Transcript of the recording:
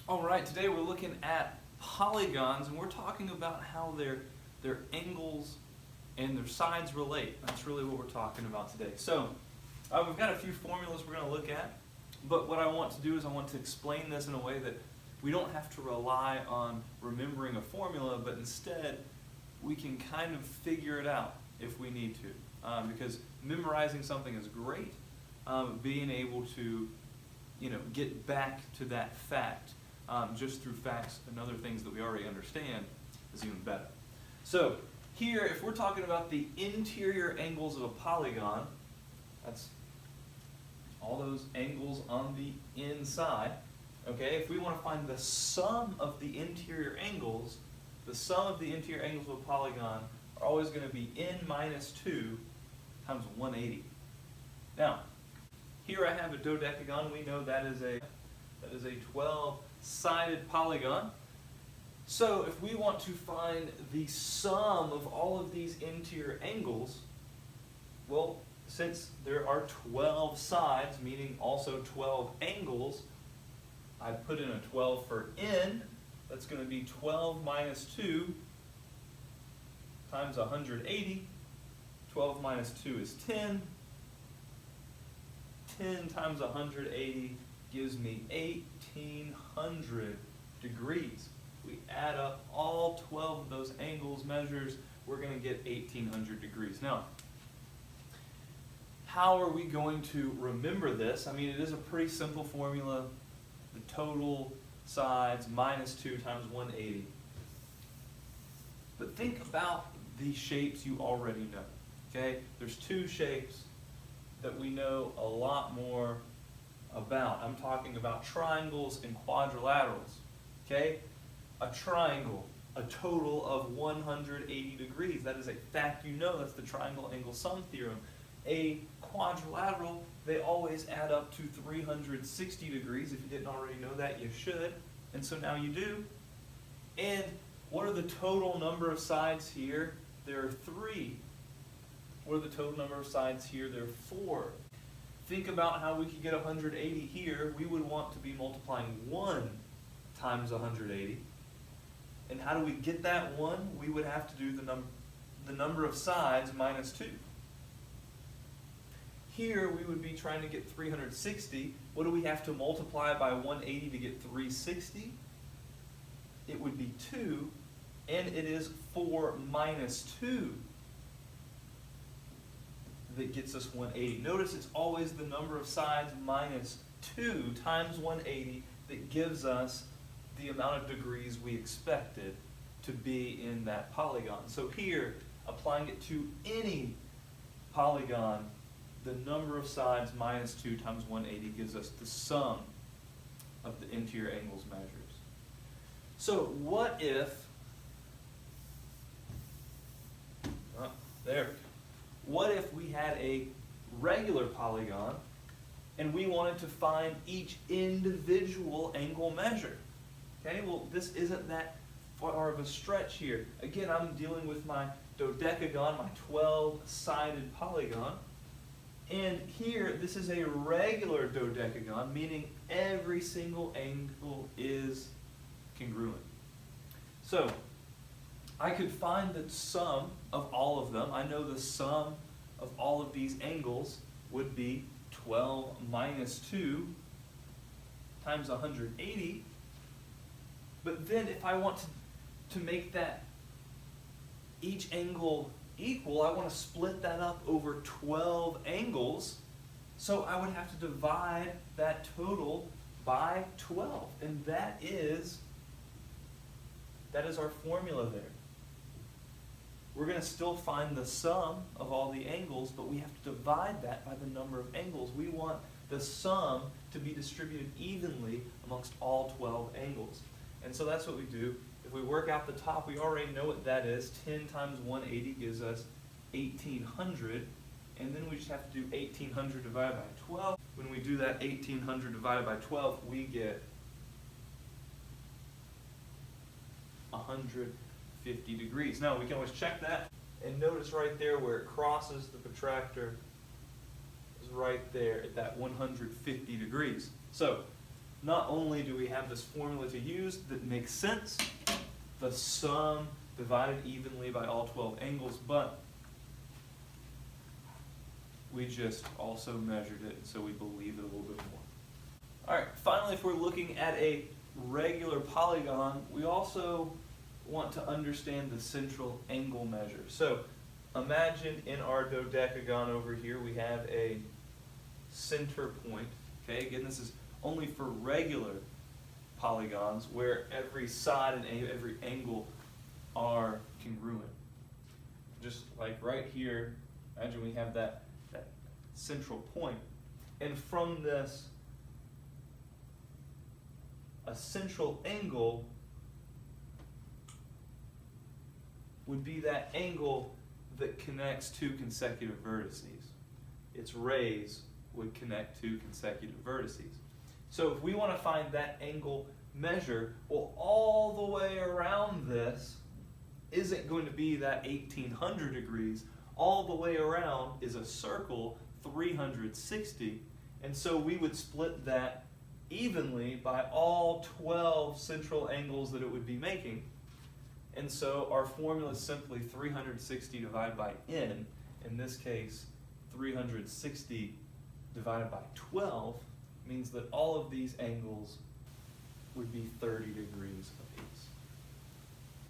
All right, today we're looking at polygons, and we're talking about how their angles and their sides relate. That's really what we're talking about today. So we've got a few formulas we're going to look at, but what I want to do is I want to explain this in a way that we don't have to rely on remembering a formula, but instead we can kind of figure it out if we need to. Because memorizing something is great, being able to get back to that fact just through facts and other things that we already understand is even better. So here, if we're talking about the interior angles of a polygon, that's all those angles on the inside. Okay, if we want to find the sum of the interior angles, the sum of the interior angles of a polygon are always going to be n minus 2 times 180. Now, here I have a dodecagon. We know that is a 12-sided polygon. So if we want to find the sum of all of these interior angles, well, since there are 12 sides, meaning also 12 angles, I put in a 12 for n. That's going to be 12 minus 2 times 180. 12 minus 2 is 10. 10 times 180 gives me 1800 degrees. If we add up all 12 of those angles measures, we're going to get 1800 degrees. Now, how are we going to remember this? I mean, it is a pretty simple formula. The total sides minus 2 times 180. But think about the shapes you already know. Okay? There's two shapes that we know a lot more about. I'm talking about triangles and quadrilaterals. Okay? A triangle, a total of 180 degrees. That is a fact you know. That's the triangle angle sum theorem. A quadrilateral, they always add up to 360 degrees. If you didn't already know that, you should. And so now you do. And what are the total number of sides here? There are 3. What are the total number of sides here? There are 4. Think about how we could get 180 here. We would want to be multiplying 1 times 180. And how do we get that 1? We would have to do the number of sides minus 2. Here we would be trying to get 360. What do we have to multiply by 180 to get 360? It would be 2, and it is 4 minus 2 that gets us 180. Notice it's always the number of sides minus 2 times 180 that gives us the amount of degrees we expected to be in that polygon. So here, applying it to any polygon, the number of sides minus 2 times 180 gives us the sum of the interior angles measures. So what if, what if we had a regular polygon and we wanted to find each individual angle measure? Okay, well, this isn't that far of a stretch here. Again, I'm dealing with my dodecagon, my 12-sided polygon. And here, this is a regular dodecagon, meaning every single angle is congruent. So, I could find the sum of all of them. I know the sum of all of these angles would be 12 minus 2 times 180. But then if I want to make that each angle equal, I want to split that up over 12 angles. So I would have to divide that total by 12. And that is our formula there. We're going to still find the sum of all the angles, but we have to divide that by the number of angles. We want the sum to be distributed evenly amongst all 12 angles. And so that's what we do. If we work out the top, we already know what that is. 10 times 180 gives us 1800. And then we just have to do 1800 divided by 12. When we do that 1800 divided by 12, we get 150 degrees. Now, we can always check that. And notice right there where it crosses the protractor is right there at that 150 degrees. So not only do we have this formula to use that makes sense, the sum divided evenly by all 12 angles, but we just also measured it, so we believe it a little bit more. All right, finally, if we're looking at a regular polygon, we also want to understand the central angle measure. So imagine in our dodecagon over here, we have a center point. Okay, again, this is only for regular polygons where every side and every angle are congruent. Just like right here, imagine we have that central point, and from this, a central angle would be that angle that connects two consecutive vertices. Its rays would connect two consecutive vertices. So if we want to find that angle measure, well, all the way around this isn't going to be that 1800 degrees. All the way around is a circle, 360, and so we would split that evenly by all 12 central angles that it would be making. And so our formula is simply 360 divided by n. In this case, 360 divided by 12 means that all of these angles would be 30 degrees apiece.